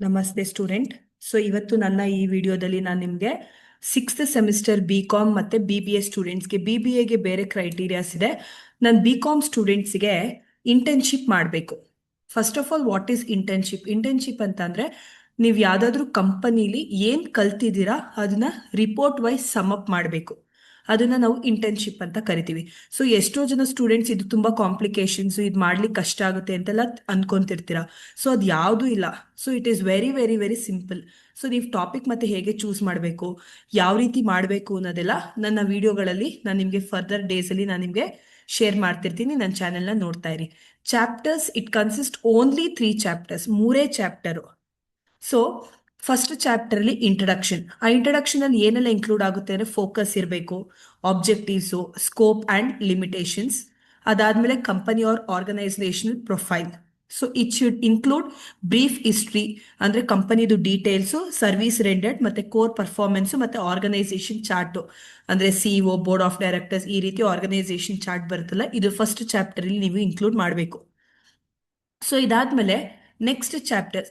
ನಮಸ್ತೆ ಸ್ಟೂಡೆಂಟ್. ಇವತ್ತು ನನ್ನ ಈ ವಿಡಿಯೋದಲ್ಲಿ ನಾನು ನಿಮಗೆ 6th ಸೆಮಿಸ್ಟರ್ ಬಿ.ಕಾಮ್ ಮತ್ತೆ BBA ಸ್ಟೂಡೆಂಟ್ಸ್ಗೆ BBAಗೆ ಬೇರೆ ಕ್ರೈಟೀರಿಯಾಸ್ ಇದೆ. ನಾನು ಬಿ.ಕಾಮ್ ಸ್ಟೂಡೆಂಟ್ಸ್ಗೆ ಇಂಟರ್ನ್ಶಿಪ್ ಮಾಡಬೇಕು. First of all, what is internship? Internship ಅಂತಂದ್ರೆ ನೀವು ಯಾವುದಾದ್ರೂ ಕಂಪನಿಲಿ ಏನು ಕಲ್ತಿದ್ದೀರಾ ಅದನ್ನ ರಿಪೋರ್ಟ್ ವೈಸ್ ಸಮ್ ಅಪ್ ಮಾಡಬೇಕು. ಅದನ್ನ ನಾವು ಇಂಟರ್ನ್ಶಿಪ್ ಅಂತ ಕರಿತೀವಿ. ಎಷ್ಟೋ ಜನ ಸ್ಟೂಡೆಂಟ್ಸ್ ಇದು ತುಂಬಾ ಕಾಂಪ್ಲಿಕೇಶನ್ಸ್, ಇದು ಮಾಡ್ಲಿಕ್ಕೆ ಕಷ್ಟ ಆಗುತ್ತೆ ಅಂತೆಲ್ಲ ಅನ್ಕೊಂತಿರ್ತೀರಾ. ಅದು ಯಾವುದೂ ಇಲ್ಲ. It is very very very simple. ನೀವು ಟಾಪಿಕ್ ಮತ್ತೆ ಹೇಗೆ ಚೂಸ್ ಮಾಡಬೇಕು, ಯಾವ ರೀತಿ ಮಾಡಬೇಕು ಅನ್ನೋದೆಲ್ಲ ನನ್ನ ವಿಡಿಯೋಗಳಲ್ಲಿ ನಾನು ನಿಮಗೆ ಫರ್ದರ್ ಡೇಸಲ್ಲಿ ನಾನು ನಿಮಗೆ ಶೇರ್ ಮಾಡ್ತಿರ್ತೀನಿ. ನನ್ನ ಚಾನೆಲ್ನ ನೋಡ್ತಾ ಇರಿ. Chapters it consist only 3 chapters, 3 chapter. First chapter ಅಲ್ಲಿ ಇಂಟ್ರಡಕ್ಷನ್. ಆ ಇಂಟ್ರಡಕ್ಷನ್ ಅಲ್ಲಿ ಏನೆಲ್ಲ ಇನ್ಕ್ಲೂಡ್ ಆಗುತ್ತೆ ಅಂದ್ರೆ ಫೋಕಸ್ ಇರಬೇಕು, ಆಬ್ಜೆಕ್ಟಿವ್ಸು, ಸ್ಕೋಪ್ ಅಂಡ್ ಲಿಮಿಟೇಷನ್ಸ್. ಅದಾದ್ಮೇಲೆ company or organisational profile. It should include brief history, ಅಂದ್ರೆ ಕಂಪನಿದು ಡೀಟೇಲ್ಸು, ಸರ್ವಿಸ್ ರೆಂಡೆಡ್, ಮತ್ತೆ ಕೋರ್ ಪರ್ಫಾರ್ಮೆನ್ಸ್, ಮತ್ತೆ ಆರ್ಗನೈಸೇಷನ್ ಚಾರ್ಟ್, ಅಂದ್ರೆ CEO, ಬೋರ್ಡ್ ಆಫ್ ಡೈರೆಕ್ಟರ್ಸ್, ಈ ರೀತಿ ಆರ್ಗನೈಸೇಷನ್ ಚಾರ್ಟ್ ಬರುತ್ತಲ್ಲ, ಇದು ಫಸ್ಟ್ ಚಾಪ್ಟರ್ ಅಲ್ಲಿ ನೀವು ಇನ್ಕ್ಲೂಡ್ ಮಾಡಬೇಕು. ಇದಾದ್ಮೇಲೆ next chapter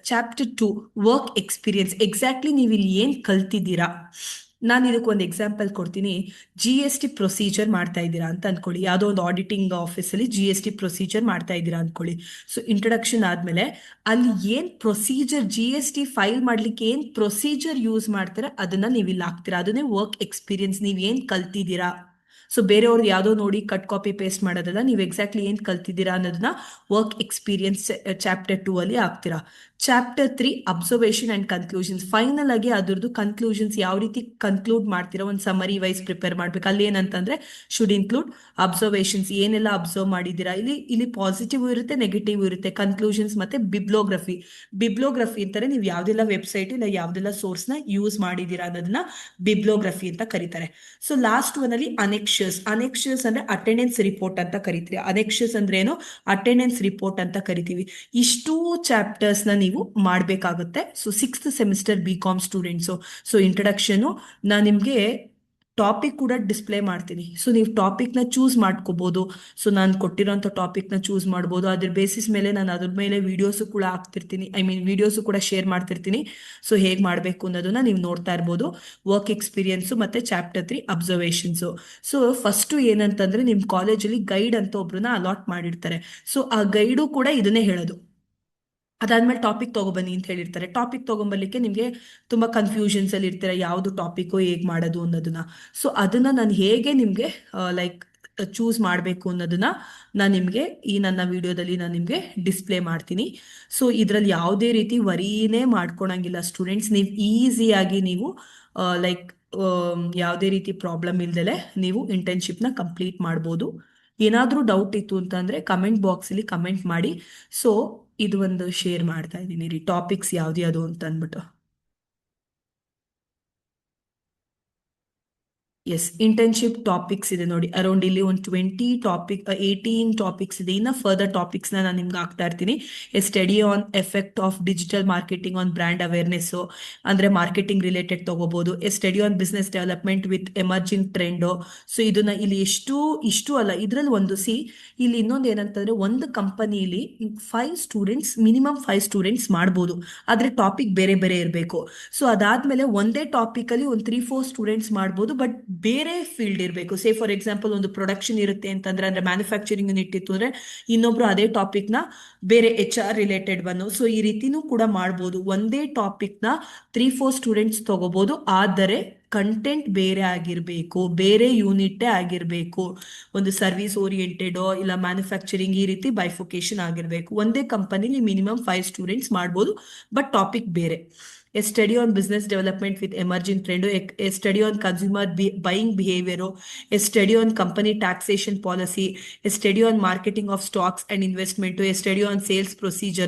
2, work experience. Exactly ನೀವು ಇಲ್ಲಿ ಏನು ಕಲ್ತಿದ್ದೀರಾ. ನಾನು ಇದಕ್ಕೊಂದು ಎಕ್ಸಾಂಪಲ್ ಕೊಡ್ತೀನಿ. GST ಪ್ರೊಸೀಜರ್ ಮಾಡ್ತಾ ಇದ್ದೀರಾ ಅಂತ ಅನ್ಕೊಳ್ಳಿ. ಯಾವುದೋ ಒಂದು ಆಡಿಟಿಂಗ್ ಆಫೀಸಲ್ಲಿ GST ಪ್ರೊಸೀಜರ್ ಮಾಡ್ತಾ ಇದ್ದೀರಾ ಅನ್ಕೊಳ್ಳಿ. ಇಂಟ್ರಡಕ್ಷನ್ ಆದ್ಮೇಲೆ ಅಲ್ಲಿ ಏನು ಪ್ರೊಸೀಜರ್, GST ಫೈಲ್ ಮಾಡ್ಲಿಕ್ಕೆ ಏನು ಪ್ರೊಸೀಜರ್ ಯೂಸ್ ಮಾಡ್ತೀರಾ ಅದನ್ನ ನೀವು ಇಲ್ಲಿ ಹಾಕ್ತೀರಾ. ಅದನ್ನೇ ವರ್ಕ್ ಎಕ್ಸ್ಪೀರಿಯನ್ಸ್. ನೀವು ಏನು ಕಲ್ತಿದ್ದೀರಾ. ಬೇರೆಯವ್ರದ್ದು ಯಾವುದೋ ನೋಡಿ ಕಟ್ ಕಾಪಿ ಪೇಸ್ಟ್ ಮಾಡೋದಲ್ಲ, ನೀವು ಎಕ್ಸಾಕ್ಟ್ಲಿ ಏನು ಕಲ್ತಿದ್ದೀರಾ ಅನ್ನೋದನ್ನ ವರ್ಕ್ ಎಕ್ಸ್ಪೀರಿಯನ್ಸ್ ಚಾಪ್ಟರ್ 2 ಅಲ್ಲಿ ಹಾಕ್ತೀರಾ. Chapter 3, observation and conclusions. Final ಆಗಿ ಅದ್ರದ್ದು ಕನ್ಕ್ಲೂಷನ್ಸ್ ಯಾವ ರೀತಿ ಕನ್ಕ್ಲೂಡ್ ಮಾಡ್ತೀರಾ, ಒಂದು ಸಮರಿ ವೈಸ್ ಪ್ರಿಪೇರ್ ಮಾಡ್ಬೇಕು. ಅಲ್ಲಿ ಏನಂತಂದ್ರೆ ಶುಡ್ ಇನ್ಕ್ಲೂಡ್ ಅಬ್ಸರ್ವೇಷನ್ಸ್, ಏನೆಲ್ಲ ಅಬ್ಸರ್ವ್ ಮಾಡಿದ್ದೀರಾ. ಇಲ್ಲಿ ಪಾಸಿಟಿವ್ ಇರುತ್ತೆ, ನೆಗೆಟಿವ್ ಇರುತ್ತೆ. ಕನ್ಕ್ಲೂಷನ್ಸ್ ಮತ್ತೆ ಬಿಬ್ಲೋಗ್ರಫಿ. ಬಿಬ್ಲೋಗ್ರಫಿ ಅಂತಾರೆ ನೀವು ಯಾವ್ದೆಲ್ಲ ವೆಬ್ಸೈಟ್ ಇಲ್ಲ ಯಾವ್ದೆಲ್ಲ ಸೋರ್ಸ್ ನ ಯೂಸ್ ಮಾಡಿದ್ದೀರಾ ಅನ್ನೋದನ್ನ ಬಿಬ್ಲೋಗ್ರಫಿ ಅಂತ ಕರೀತಾರೆ. ಲಾಸ್ಟ್ ಒನ್ ಅಲ್ಲಿ ಅನೆಕ್ಷರ್ಸ್ ಅಂದ್ರೆ ಅಟೆಂಡೆನ್ಸ್ ರಿಪೋರ್ಟ್ ಅಂತ ಕರಿತೀವಿ. ಅನೆಕ್ಷರ್ಸ್ ಅಂದ್ರೆ ಏನು, ಅಟೆಂಡೆನ್ಸ್ ರಿಪೋರ್ಟ್ ಅಂತ ಕರಿತೀವಿ. ಇಷ್ಟೂ ಚಾಪ್ಟರ್ಸ್ ನ ನೀವು ಮಾಡಬೇಕಾಗುತ್ತೆ. 6th semester ಬಿ.ಕಾಮ್ students. ಇಂಟ್ರಡಕ್ಷನ್ ನಾನು ನಿಮ್ಗೆ ಟಾಪಿಕ್ ಕೂಡ ಡಿಸ್ಪ್ಲೇ ಮಾಡ್ತೀನಿ. ನೀವು ಟಾಪಿಕ್ ನ ಚೂಸ್ ಮಾಡ್ಕೋಬಹುದು. ನಾನು ಕೊಟ್ಟಿರೋಂಥ ಟಾಪಿಕ್ ನ ಚೂಸ್ ಮಾಡ್ಬೋದು. ಅದ್ರ ಬೇಸಿಸ್ ಮೇಲೆ ನಾನು ಅದ್ರ ಮೇಲೆ ವಿಡಿಯೋಸ್ ಕೂಡ ಹಾಕ್ತಿರ್ತೀನಿ. ವಿಡಿಯೋಸ್ ಕೂಡ ಶೇರ್ ಮಾಡ್ತಿರ್ತೀನಿ. ಹೇಗೆ ಮಾಡಬೇಕು ಅನ್ನೋದನ್ನ ನೀವು ನೋಡ್ತಾ ಇರ್ಬೋದು. ವರ್ಕ್ ಎಕ್ಸ್ಪೀರಿಯನ್ಸ್ ಮತ್ತೆ ಚಾಪ್ಟರ್ 3 ಅಬ್ಸರ್ವೇಷನ್ಸ್. ಫಸ್ಟ್ ಏನಂತಂದ್ರೆ ನಿಮ್ ಕಾಲೇಜಲ್ಲಿ ಗೈಡ್ ಅಂತ ಒಬ್ರನ್ನ ಅಲಾಟ್ ಮಾಡಿರ್ತಾರೆ. ಆ ಗೈಡು ಕೂಡ ಇದನ್ನೇ ಹೇಳೋದು. ಅದಾದ್ಮೇಲೆ ಟಾಪಿಕ್ ತಗೊಬನ್ನಿ ಅಂತ ಹೇಳಿರ್ತಾರೆ. ಟಾಪಿಕ್ ತಗೊಂಬರ್ಲಿಕ್ಕೆ ನಿಮಗೆ ತುಂಬಾ ಕನ್ಫ್ಯೂಷನ್ಸ್ ಅಲ್ಲಿ ಇರ್ತೀರ, ಯಾವ್ದು ಟಾಪಿಕ್ ಹೇಗ್ ಮಾಡೋದು ಅನ್ನೋದನ್ನ. ಅದನ್ನ ನಾನು ಹೇಗೆ ನಿಮ್ಗೆ ಚೂಸ್ ಮಾಡಬೇಕು ಅನ್ನೋದನ್ನ ನಾನು ನಿಮ್ಗೆ ಈ ನನ್ನ ವಿಡಿಯೋದಲ್ಲಿ ನಾನು ನಿಮ್ಗೆ ಡಿಸ್ಪ್ಲೇ ಮಾಡ್ತೀನಿ. ಇದ್ರಲ್ಲಿ ಯಾವುದೇ ರೀತಿ ವರಿನೇ ಮಾಡ್ಕೊಳಂಗಿಲ್ಲ ಸ್ಟೂಡೆಂಟ್ಸ್. ನೀವು ಈಸಿಯಾಗಿ ನೀವು ಯಾವುದೇ ರೀತಿ ಪ್ರಾಬ್ಲಮ್ ಇಲ್ದಲೆ ನೀವು ಇಂಟರ್ನ್ಶಿಪ್ ನ ಕಂಪ್ಲೀಟ್ ಮಾಡ್ಬೋದು. ಏನಾದ್ರೂ ಡೌಟ್ ಇತ್ತು ಅಂತಂದ್ರೆ ಕಮೆಂಟ್ ಬಾಕ್ಸ್ ಅಲ್ಲಿ ಕಮೆಂಟ್ ಮಾಡಿ. ಇದು ಒಂದು ಶೇರ್ ಮಾಡ್ತಾ ಇದ್ದೀನಿ ರೀ, ಟಾಪಿಕ್ಸ್ ಯಾವ್ದು ಅಂತ ಅಂದ್ಬಿಟ್ಟು. ಎಸ್, ಇಂಟರ್ನ್ಶಿಪ್ ಟಾಪಿಕ್ಸ್ ಇದೆ ನೋಡಿ. ಅರೌಂಡ್ ಇಲ್ಲಿ ಒಂದು 18 ಟಾಪಿಕ್ಸ್ ಇದೆ. ಇನ್ನ ಫರ್ದರ್ ಟಾಪಿಕ್ಸ್ ನಾನು ನಿಮ್ಗೆ ಹಾಕ್ತಾ ಇರ್ತೀನಿ. A study on effect of digital marketing on brand awareness, ಅಂದ್ರೆ ಮಾರ್ಕೆಟಿಂಗ್ ರಿಲೇಟೆಡ್ ತಗೋಬಹುದು. A study on business development with emerging trend. ಇದನ್ನ ಇಲ್ಲಿ ಇಷ್ಟು ಅಲ್ಲ, ಇದ್ರಲ್ಲಿ ಇಲ್ಲಿ ಇನ್ನೊಂದು ಏನಂತಂದ್ರೆ ಒಂದು ಕಂಪನಿಲಿ 5 ಸ್ಟೂಡೆಂಟ್ಸ್, ಮಿನಿಮಮ್ 5 ಸ್ಟೂಡೆಂಟ್ಸ್ ಮಾಡ್ಬೋದು. ಆದ್ರೆ ಟಾಪಿಕ್ ಬೇರೆ ಬೇರೆ ಇರಬೇಕು. ಅದಾದ್ಮೇಲೆ ಒಂದೇ ಟಾಪಿಕ್ ಅಲ್ಲಿ ಒಂದು 3-4 ಸ್ಟೂಡೆಂಟ್ಸ್ ಮಾಡ್ಬೋದು. ಬಟ್ ಬೇರೆ ಫೀಲ್ಡ್ ಇರಬೇಕು. ಫಾರ್ ಎಕ್ಸಾಂಪಲ್ ಒಂದು ಪ್ರೊಡಕ್ಷನ್ ಇರುತ್ತೆ ಅಂತಂದ್ರೆ, ಅಂದ್ರೆ ಮ್ಯಾನುಫ್ಯಾಕ್ಚರಿಂಗ್ ಯೂನಿಟ್ ಇತ್ತು ಅಂದ್ರೆ ಇನ್ನೊಬ್ರು ಅದೇ ಟಾಪಿಕ್ ನ ಬೇರೆ HR ರಿಲೇಟೆಡ್ ಈ ರೀತಿನೂ ಕೂಡ ಮಾಡ್ಬೋದು. ಒಂದೇ ಟಾಪಿಕ್ ನ 3-4 ಸ್ಟೂಡೆಂಟ್ಸ್ ತಗೋಬಹುದು. ಆದರೆ ಕಂಟೆಂಟ್ ಬೇರೆ ಆಗಿರ್ಬೇಕು, ಬೇರೆ ಯೂನಿಟ್ ಆಗಿರ್ಬೇಕು. ಒಂದು ಸರ್ವಿಸ್ ಓರಿಯೆಂಟೆಡ್ ಇಲ್ಲ ಮ್ಯಾನುಫ್ಯಾಕ್ಚರಿಂಗ್, ಈ ರೀತಿ ಬೈಫೋಕೇಶನ್ ಆಗಿರ್ಬೇಕು. ಒಂದೇ ಕಂಪನಿಲಿ ಮಿನಿಮಮ್ 5 ಸ್ಟೂಡೆಂಟ್ಸ್ ಮಾಡ್ಬೋದು, ಬಟ್ ಟಾಪಿಕ್ ಬೇರೆ. A study on business development with emerging trend, a study on consumer buying behavior, a study on company taxation policy, a study on marketing of stocks and investment, a study on sales procedure,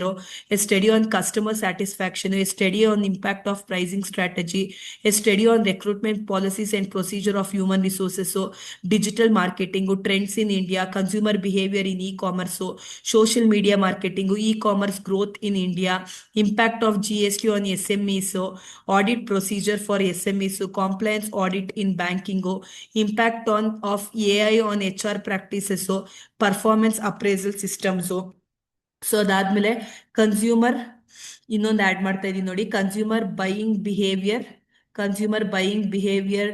a study on customer satisfaction, a study on impact of pricing strategy, a study on recruitment policies and procedure of human resources, digital marketing, trends in India, consumer behavior in e-commerce, social media marketing, e-commerce growth in India, impact of GST on SMEs, audit procedure for SMEs, compliance audit in banking, impact of AI on HR practices, performance appraisal systems. ಅದಾದ್ಮೇಲೆ consumer ಇನ್ನೊಂದು add ಮಾಡ್ತಾ ಇದೀನಿ ನೋಡಿ, consumer buying behaviour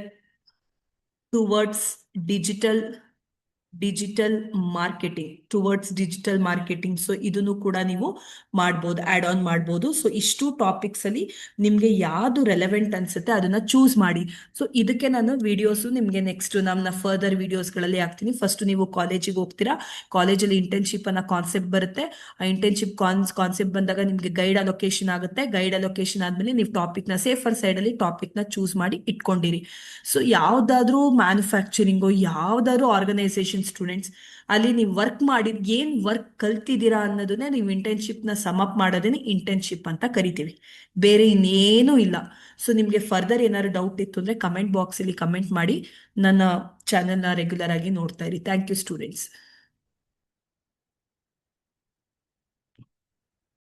towards digital digital marketing. So ಇದನ್ನು ಕೂಡ ನೀವು ಮಾಡ್ಬೋದು, add on ಮಾಡ್ಬೋದು. ಸೊ ಇಷ್ಟು ಟಾಪಿಕ್ಸ್ ಅಲ್ಲಿ ನಿಮ್ಗೆ ಯಾವ್ದು ರೆಲೆವೆಂಟ್ ಅನ್ಸುತ್ತೆ ಅದನ್ನ ಚೂಸ್ ಮಾಡಿ. ಸೊ ಇದಕ್ಕೆ ನಾನು ವಿಡಿಯೋಸ್ ನಿಮ್ಗೆ ನೆಕ್ಸ್ಟ್ ನಮ್ಮ ಫರ್ದರ್ ವಿಡಿಯೋಸ್ಗಳಲ್ಲಿ ಹಾಕ್ತೀನಿ. ಫಸ್ಟ್ ನೀವು ಕಾಲೇಜಿಗೆ ಹೋಗ್ತೀರಾ, ಕಾಲೇಜಲ್ಲಿ ಇಂಟರ್ನ್ಶಿಪ್ ಅನ್ನೋ ಕಾನ್ಸೆಪ್ಟ್ ಬರುತ್ತೆ. ಆ ಇಂಟರ್ನ್ಶಿಪ್ ಕಾನ್ಸೆಪ್ಟ್ ಬಂದಾಗ ನಿಮ್ಗೆ ಗೈಡ್ ಅಲೊಕೇಶನ್ ಆಗುತ್ತೆ. ಗೈಡ್ ಅಲೊಕೇಶನ್ ಆದ್ಮೇಲೆ ನೀವು ಟಾಪಿಕ್ನ ಸೇಫರ್ ಸೈಡ್ ಅಲ್ಲಿ ಟಾಪಿಕ್ನ ಚೂಸ್ ಮಾಡಿ ಇಟ್ಕೊಂಡಿರಿ. ಸೊ ಯಾವ್ದಾದ್ರು ಮ್ಯಾನುಫ್ಯಾಕ್ಚರಿಂಗು, ಯಾವ್ದಾದ್ರು ಆರ್ಗನೈಸೇಷನ್ ಸ್ಟೂಡೆಂಟ್ಸ್, ಅಲ್ಲಿ ನೀವು ವರ್ಕ್ ಮಾಡಿ ಏನ್ ವರ್ಕ್ ಕಲ್ತಿದ್ದೀರಾ ಅನ್ನೋದನ್ನೇ ನೀವು ಇಂಟರ್ನ್ಶಿಪ್ ನ ಸಮಪ್ ಮಾಡೋದೇನೆ ಇಂಟರ್ನ್ಶಿಪ್ ಅಂತ ಕರಿತೀವಿ, ಬೇರೆ ಇನ್ನೇನು ಇಲ್ಲ. ಸೊ ನಿಮ್ಗೆ ಫರ್ದರ್ ಏನಾದ್ರು ಡೌಟ್ ಇತ್ತು ಅಂದ್ರೆ ಕಮೆಂಟ್ ಬಾಕ್ಸ್ ಅಲ್ಲಿ ಕಮೆಂಟ್ ಮಾಡಿ. ನನ್ನ ಚಾನೆಲ್ನ ರೆಗ್ಯುಲರ್ ಆಗಿ ನೋಡ್ತಾ ಇರಿ. Thank you students.